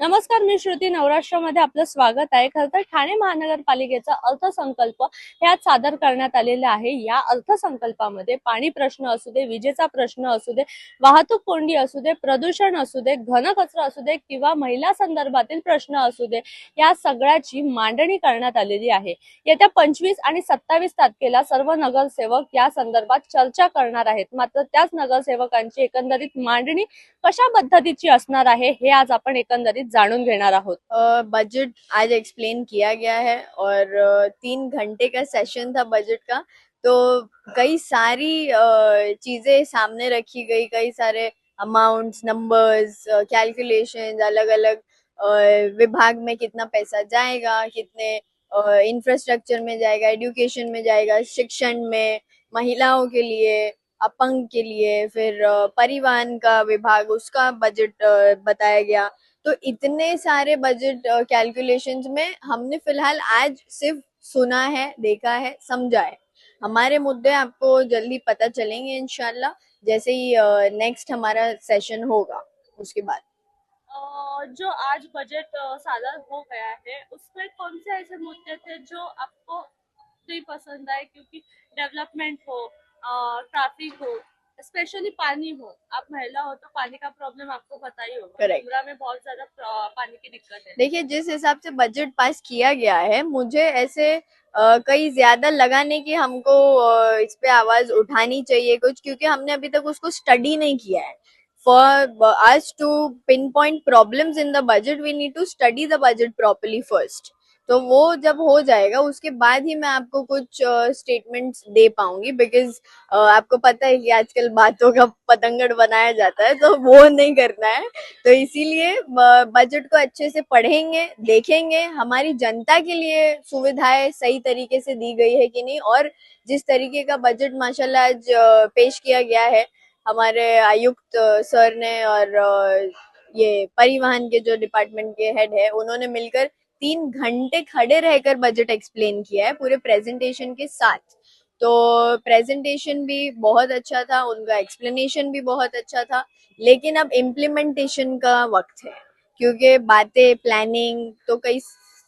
नमस्कार, मी श्रुती. नवराष्ट्रामध्ये आपलं स्वागत आहे. खरं तर ठाणे महानगरपालिकेचा अर्थसंकल्प ह्यात सादर करण्यात आलेला आहे. या अर्थसंकल्पामध्ये पाणी प्रश्न असू दे, विजेचा प्रश्न असू दे, वाहतूक कोंडी असू दे, प्रदूषण असू दे, घनकचरा असू दे किंवा महिला संदर्भातील प्रश्न असू दे, या सगळ्याची मांडणी करण्यात आलेली आहे. येत्या 25 आणि 27 तारखेला सर्व नगरसेवक या संदर्भात चर्चा करणार आहेत. मात्र त्याच नगरसेवकांची एकंदरीत मांडणी कशा पद्धतीची असणार आहे हे आज आपण एकंदरीत जानून घेणार आहोत। बजट आज एक्सप्लेन किया गया है और 3 घंटे का सेशन था बजट का। तो कई सारी चीजें सामने रखी गई, कई सारे अमाउंट्स, नंबर्स, कैलकुलेशंस, अलग अलग विभाग में कितना पैसा जाएगा, कितने इंफ्रास्ट्रक्चर में जाएगा, एजुकेशन में जाएगा, शिक्षण में, महिलाओं के लिए, अपंग के लिए, फिर परिवहन का विभाग उसका बजट बताया गया। तो इतने सारे बजट कैलकुलेशंस में हमने फिलहाल आज सिर्फ सुना है, देखा है, समझा है। हमारे मुद्दे आपको जल्दी पता चलेंगे इंशाल्लाह, जैसे ही नेक्स्ट हमारा सेशन होगा उसके बाद। जो आज बजट सादर हो गया है उसमें कौन से ऐसे मुद्दे थे जो आपको नहीं पसंद आए? क्योंकि डेवलपमेंट हो, ट्रैफिक हो, स्पेशली पानी हो, आप महिला हो तो पानी का प्रॉब्लम आपको पता ही होगा। Correct. मुंब्रा में बहुत ज्यादा पानी की दिक्कत है। देखिए, जिस हिसाब से बजट पास किया गया है, मुझे ऐसे कहीं ज्यादा लगा नहीं कि हमको इस पे आवाज उठानी चाहिए कुछ, क्योंकि हमने अभी तक उसको स्टडी नहीं किया है। For us to pinpoint problems in the budget, we need to study the budget properly first. तो वो जब हो जाएगा उसके बाद ही मैं आपको कुछ स्टेटमेंट्स दे पाऊंगी, बिकॉज आपको पता है कि आजकल बातों का पतंगड़ बनाया जाता है, तो वो नहीं करना है। तो इसीलिए बजट को अच्छे से पढ़ेंगे, देखेंगे हमारी जनता के लिए सुविधाएं सही तरीके से दी गई है कि नहीं, और जिस तरीके का बजट माशाल्लाह आज पेश किया गया है हमारे आयुक्त सर ने, और ये परिवहन के जो डिपार्टमेंट के हेड है उन्होंने मिलकर 3 घंटे खड़े रहकर बजट एक्सप्लेन किया है पूरे प्रेजेंटेशन के साथ। तो प्रेजेंटेशन भी बहुत अच्छा था, उनका एक्सप्लेनेशन भी बहुत अच्छा था, लेकिन अब इम्प्लीमेंटेशन का वक्त है, क्योंकि बातें प्लानिंग तो कई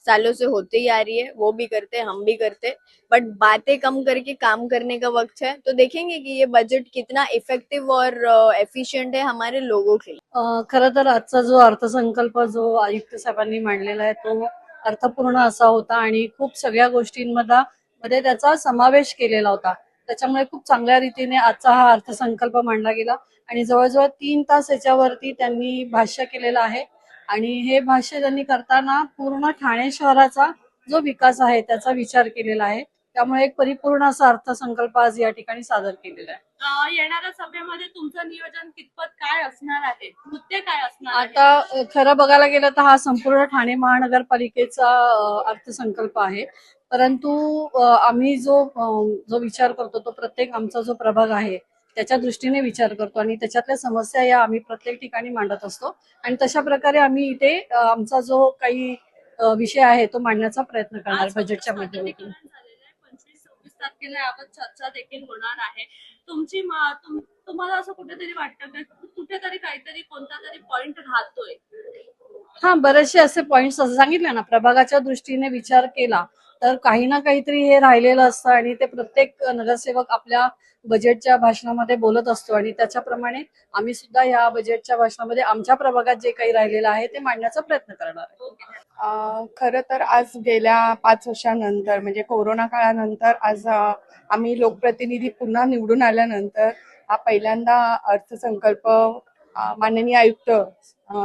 सालों से होते ही आ रही है, वो भी करते, हम भी करते, बट बातें कम करके काम करने का वक्त है। तो देखेंगे कि ये बजट कितना इफेक्टिव और एफिशिएंट है हमारे लोगों के लिए। खरं तर आजचा जो अर्थसंकल्प जो आयुक्त साहेबांनी मांडलेला आहे तो अर्थपूर्ण असा होता आणि खूप सगळ्या गोष्टींमध्ये त्याचा समावेश केलेला होता। त्याच्यामुळे खूप चांगल्या रीतीने आजचा हा अर्थसंकल्प मांडला गेला आणि जवळजवळ 3 तास याच्यावरती त्यांनी भाष्य केलेलं आहे आणि हे भाष्य त्यांनी करताना पूर्ण ठाणे शहराचा जो विकास आहे त्याचा विचार केलेला आहे। त्यामुळे एक परिपूर्ण असा अर्थसंकल्प आज या ठिकाणी सादर केलेला आहे। येणाऱ्या सभेमध्ये तुमचं नियोजन कितपत काय असणार आहे, मुद्दे काय असणार आहेत? आता खरं बघायला गेलं तर हा संपूर्ण ठाणे महानगरपालिकेचा अर्थसंकल्प आहे, परंतु आम्ही जो विचार करतो तो प्रत्येक आमचा जो प्रभाग आहे त्याच्या दृष्टीने विचार करतो आणि त्याच्यातल्या समस्या या आम्ही प्रत्येक ठिकाणी मांडत असतो आणि तशा प्रकारे आम्ही इथे आमचा जो काही विषय आहे तो मांडण्याचा प्रयत्न करणार बजेटच्या माध्यमातून। 25-26 तारखेला यावर चर्चा देखील होणार आहे। तुम्हाला असं कुठेतरी वाटतं का कुठेतरी काहीतरी कोणता तरी पॉइंट राहतोय? हा, बरेचसे असे पॉइंट्स असं सांगितले ना, प्रभागाच्या दृष्टीने विचार केला तर काही ना काहीतरी हे राहिलेलं असतं आणि ते प्रत्येक नगरसेवक आपल्या बजेटच्या भाषणामध्ये बोलत असतो आणि त्याच्याप्रमाणे आम्ही सुद्धा या बजेटच्या भाषणामध्ये आमच्या प्रभागात जे काही राहिलेलं आहे ते मांडण्याचा प्रयत्न करणार आहे। खरं तर आज गेल्या 5 वर्षानंतर म्हणजे कोरोना काळानंतर आज आम्ही लोकप्रतिनिधी पुन्हा निवडून आल्यानंतर हा पहिल्यांदा अर्थसंकल्प माननीय आयुक्त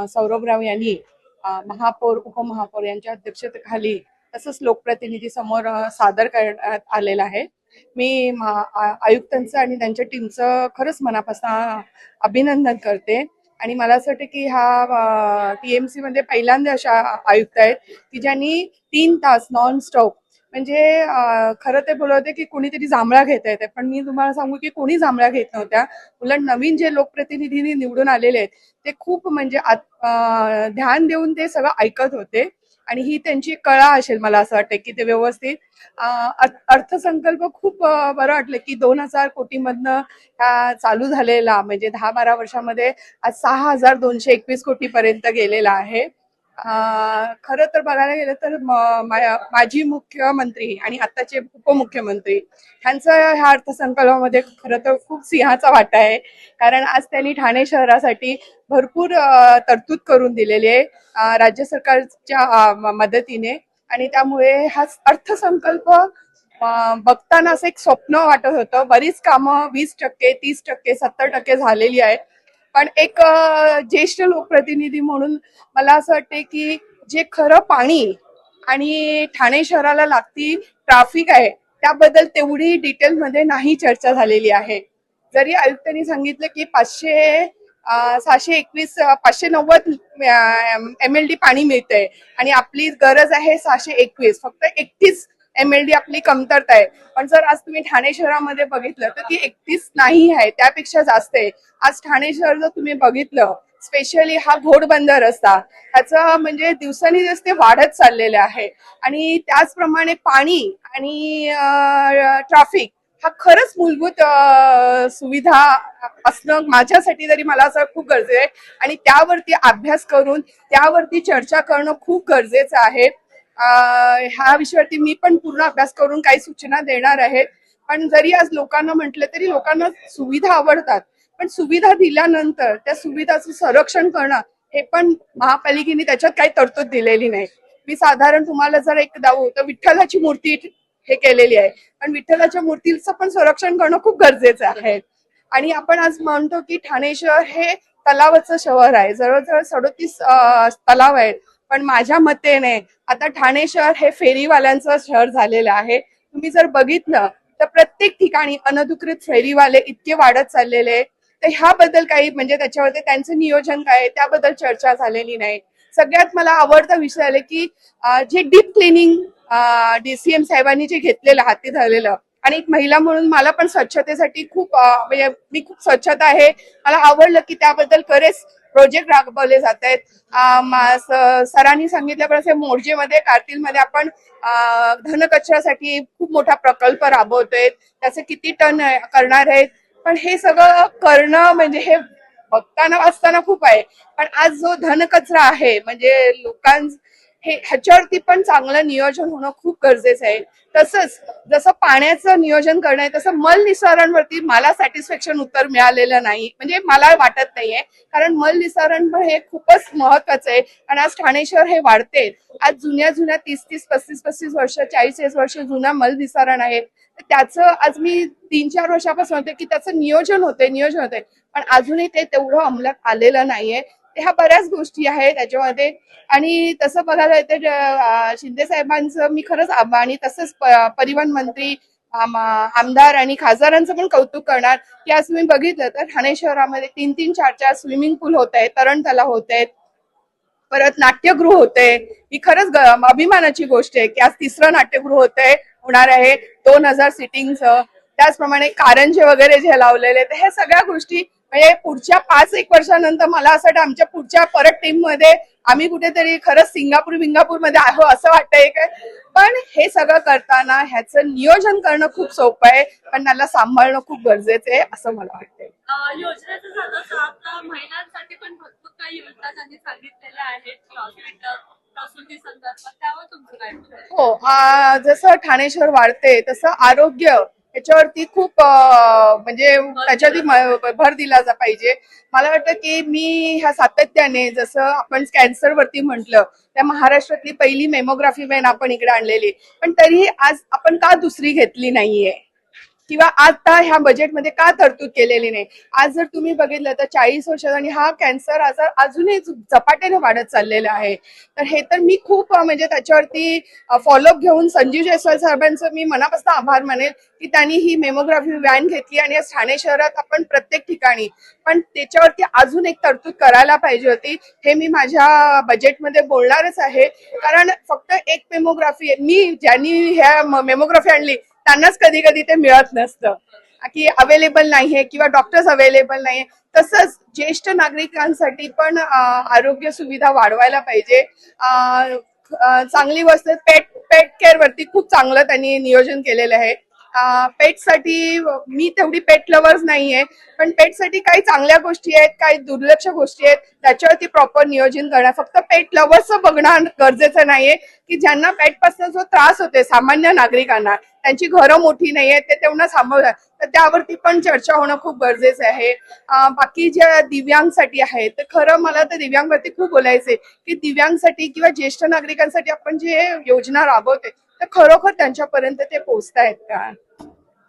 सौरभ राव यांनी महापौर, उपमहापौर यांच्या अध्यक्षतेखाली तसंच लोकप्रतिनिधी समोर सादर करण्यात आलेला आहे। मी आयुक्तांचं आणि त्यांच्या टीमचं खरंच मनापासून अभिनंदन करते आणि मला असं वाटतं की हा टीएमसी मध्ये पहिल्यांदा अशा आयुक्त आहेत की ज्यांनी 3 तास नॉन स्टॉप, म्हणजे खरं ते बोलत होते की कोणीतरी जांभळा घेता येते, पण मी तुम्हाला सांगू की कोणी जांभळा घेत नव्हत्या। उलट नवीन जे लोकप्रतिनिधी निवडून आलेले आहेत ते खूप म्हणजे ध्यान देऊन ते सगळं ऐकत होते आणि ही त्यांची कळा असेल मला असं वाटतं की ते व्यवस्थित अर्थसंकल्प खूप बरं वाटलं की 2000 कोटीमधनं चालू झालेला म्हणजे 10-12 वर्षामध्ये आज 6221 कोटी पर्यंत गेलेला आहे खरं तर बघायला गेलं तर माजी मुख्यमंत्री आणि आताचे उपमुख्यमंत्री ह्यांचं ह्या अर्थसंकल्पामध्ये खरं तर खूप सिंहाचा वाटा आहे. कारण आज त्यांनी ठाणे शहरासाठी भरपूर तरतूद करून दिलेली आहे राज्य सरकारच्या मदतीने. आणि त्यामुळे हा अर्थसंकल्प बघताना असं एक स्वप्न वाटत होतं. बरीच कामं 20%, 30%, 70% झालेली आहेत. पण एक ज्येष्ठ लोकप्रतिनिधी म्हणून मला असं वाटते की जे खरं पाणी आणि ठाणे शहराला लागती ट्रॅफिक आहे त्याबद्दल तेवढी डिटेलमध्ये नाही चर्चा झालेली आहे. जरी आयुक्तांनी सांगितलं की 621 590 MLD पाणी मिळतंय आणि आपली गरज आहे 621, फक्त 31 MLD आपली कमतरता आहे. पण जर आज तुम्ही ठाणे शहरामध्ये बघितलं तर ती 31 नाही आहे, त्यापेक्षा जास्त आहे. आज ठाणे शहर जर तुम्ही बघितलं, स्पेशली हा घोडबंदर रस्ता ह्याचं म्हणजे दिवसांदिवस ते वाढत चाललेलं आहे. आणि त्याचप्रमाणे पाणी आणि ट्रॅफिक हा खरंच मूलभूत सुविधा असणं माझ्यासाठी तरी मला असं खूप गरजेचं आहे. आणि त्यावरती अभ्यास करून त्यावरती चर्चा करणं खूप गरजेचं आहे. ह्या विषयावरती मी पण पूर्ण अभ्यास करून काही सूचना देणार आहेत. पण जरी आज लोकांना म्हटलं तरी लोकांना सुविधा आवडतात, पण सुविधा दिल्यानंतर त्या सुविधाचं संरक्षण करणं हे पण महापालिकेने त्याच्यात काही तरतूद दिलेली नाही. मी साधारण तुम्हाला जर एक दाऊ तर विठ्ठलाची मूर्ती हे केलेली आहे, पण विठ्ठलाच्या मूर्तीचं पण संरक्षण करणं खूप गरजेचं आहे. आणि आपण आज म्हणतो की ठाणे शहर हे तलावाचं शहर आहे, जवळजवळ 37 तलाव आहेत. पण माझ्या मतेने आता ठाणे शहर हे फेरीवाल्यांचं शहर झालेलं आहे. तुम्ही जर बघितलं तर प्रत्येक ठिकाणी अनधिकृत फेरीवाले इतके वाढत चाललेले. तर ह्याबद्दल काही म्हणजे त्याच्यावरती त्यांचं नियोजन काय आहे त्याबद्दल चर्चा झालेली नाही. सगळ्यात मला आवडता विषय आले की जे डीप क्लिनिंग DCM साहेबांनी जे घेतलेलं हाती धरलेलं, आणि एक महिला म्हणून मला पण स्वच्छतेसाठी खूप म्हणजे मी खूप स्वच्छता आहे, मला आवडलं की त्याबद्दल खरेच प्रोजेक्ट राबवले जात आहेत. सरांनी सांगितल्याप्रमाणे मोर्जेमध्ये कार्तिलमध्ये आपण घनकचऱ्यासाठी खूप मोठा प्रकल्प राबवतोय. त्याचे किती टन करणार आहेत, पण हे सगळं करणं म्हणजे हे बघताना वाचताना खूप आहे. पण आज जो घनकचरा आहे म्हणजे हे ह्याच्यावरती पण चांगलं नियोजन होणं खूप गरजेचं आहे. तसंच जसं पाण्याचं नियोजन करणं आहे तसं मल निस्सारणवरती मला सॅटिस्फॅक्शन उत्तर मिळालेलं नाही, म्हणजे मला वाटत नाहीये. कारण मल निस्सारण हे खूपच महत्वाचं आहे. आणि आज ठाणे शहर हे वाढते. आज जुन्या 30-30, 35-35 वर्ष, 40-40 वर्ष जुना मल निस्सारण आहे. त्याचं आज मी 3-4 वर्षापासून होते की त्याचं नियोजन होते, पण अजूनही ते तेवढं अंमलात आलेलं नाहीये. ह्या बऱ्याच गोष्टी आहेत त्याच्यामध्ये. आणि तसं बघायला तर शिंदे साहेबांचं मी खरंच आभार, आणि तसंच परिवहन मंत्री आमदार आणि खासदारांचं पण कौतुक करणार की आज तुम्ही बघितलं तर ठाणे शहरामध्ये 3-3, 4-4 स्विमिंग पूल होत आहेत, तरण तलाव होत आहेत, परत नाट्यगृह होते. ही खरंच अभिमानाची गोष्ट आहे की आज 3रं नाट्यगृह होणार आहे 2000 सिटिंगचं. त्याचप्रमाणे कारंजे वगैरे जे लावलेले तर हे सगळ्या गोष्टी म्हणजे पुढच्या 5-1 वर्षानंतर मला असं वाटतं आमच्या पुढच्या परत टीम मध्ये आम्ही कुठेतरी खरंच सिंगापूर मध्ये आहो असं वाटतंय काय. पण हे सगळं करताना ह्याचं नियोजन करणं खूप सोपं आहे, पण त्याला सांभाळणं खूप गरजेचं आहे असं मला वाटतंय. योजनेचं झालं तर आता महिलांसाठी पण भरपूर काही योजना त्यांनी सांगितलेल्या आहेत हॉस्पिटल प्रसूती संदर्भात, त्यावर तुमचं काय विचार आहे? हो, जसं ठाणे शहर वाढते तसं आरोग्य याच्यावरती खूप म्हणजे त्याच्यावरती भर दिला पाहिजे. मला वाटतं की मी ह्या सातत्याने जसं आपण कॅन्सर वरती म्हटलं त्या महाराष्ट्रातली पहिली मेमोग्राफी व्हॅन आपण इकडे आणलेली, पण तरीही आज आपण का दुसरी घेतली नाहीये किंवा आता ह्या बजेटमध्ये का तरतूद केलेली नाही. आज जर तुम्ही बघितलं तर 40 वर्षात आणि हा कॅन्सर आजार अजूनही झपाट्याने वाढत चाललेला आहे. तर हे तर मी खूप म्हणजे त्याच्यावरती फॉलोअप घेऊन संजीव जयस्वाल साहेबांचं मी मनापासून आभार मानेल की त्यांनी ही मेमोग्राफी व्हॅन घेतली आणि आज ठाणे शहरात आपण प्रत्येक ठिकाणी, पण त्याच्यावरती अजून एक तरतूद करायला पाहिजे होती. हे मी माझ्या बजेटमध्ये बोलणारच आहे. कारण फक्त एक मेमोग्राफी मी ज्यांनी ह्या मेमोग्राफी आणली त्यांनाच कधी कधी ते मिळत नसतं की अवेलेबल नाहीये किंवा डॉक्टर्स अवेलेबल नाहीये. तसंच ज्येष्ठ नागरिकांसाठी पण आरोग्य सुविधा वाढवायला पाहिजे. चांगली वस्तू पेट केअर वरती खूप चांगलं त्यांनी नियोजन केलेलं आहे. पेटसाठी मी तेवढी पेट लवर्स नाहीये, पण पेटसाठी काही चांगल्या गोष्टी आहेत, काही दुर्लक्ष गोष्टी आहेत, त्याच्यावरती प्रॉपर नियोजन करणं. फक्त पेट लवर्स बघणं गरजेचं नाहीये, की ज्यांना पेटपासून जो त्रास होते सामान्य नागरिकांना, त्यांची घरं मोठी नाहीये, ते तेवढं सांभाळतात, तर त्यावरती पण चर्चा होणं खूप गरजेचं आहे. बाकी ज्या दिव्यांगसाठी आहे, तर खरं मला तर दिव्यांगवरती खूप बोलायचंय, की दिव्यांगसाठी किंवा ज्येष्ठ नागरिकांसाठी आपण जे योजना राबवते, तर खरोखर त्यांच्यापर्यंत ते पोहोचतायत का?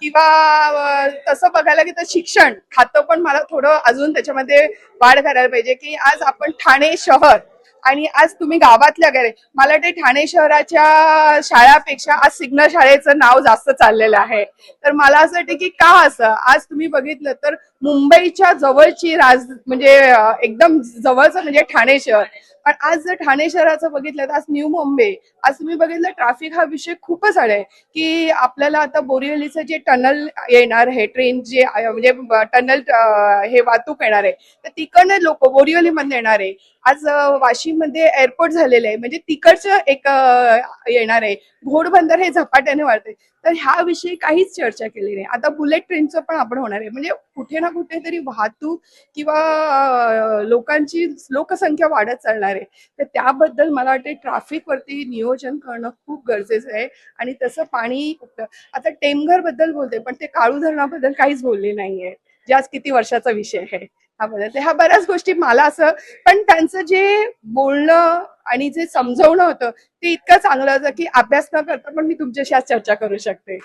किंवा तसं बघायला गेलं तर शिक्षण खातं पण मला थोडं अजून त्याच्यामध्ये वाढ करायला पाहिजे, की आज आपण ठाणे शहर आणि आज तुम्ही गावातल्या गेले, मला वाटते ठाणे शहराच्या शाळापेक्षा आज सिग्नल शाळेचं नाव जास्त चाललेलं आहे. तर मला असं वाटतं की का असं, आज तुम्ही बघितलं तर मुंबईच्या जवळची म्हणजे एकदम जवळचं म्हणजे ठाणे शहर, पण आज जर ठाणे शहराचं बघितलं तर आज न्यू मुंबई, आज तुम्ही बघितलं ट्रॅफिक हा विषय खूपच आहे, की आपल्याला आता बोरिवलीचं जे टनल येणार आहे, ट्रेन जे म्हणजे टनल हे वाहतूक येणार आहे, तर तिकडनं लोक बोरिवलीमधून येणार आहे. आज वाशिम मध्ये एअरपोर्ट झालेलं आहे, म्हणजे तिकडचं एक येणार आहे. घोडबंदर हे झपाट्याने वाढते, तर ह्याविषयी काहीच चर्चा केली नाही. आता बुलेट ट्रेनचं पण आपण होणार आहे, म्हणजे कुठे ना कुठेतरी वाहतूक किंवा लोकांची लोकसंख्या वाढत चालणार आहे, तर त्याबद्दल मला वाटते ट्रॅफिक वरती नियोजन करणं खूप गरजेचं आहे. आणि तसं पाणी आता टेमघर बद्दल बोलते, पण ते काळू धरणाबद्दल काहीच बोलले नाहीये, जे आज किती वर्षाचा विषय आहे. ह्या बऱ्याच गोष्टी मला असं, पण त्यांचं जे बोलणं आणि जे समजवणं होतं ते इतकं चांगलं होतं, की अभ्यास न करता पण मी तुमच्याशी आज चर्चा करू शकते.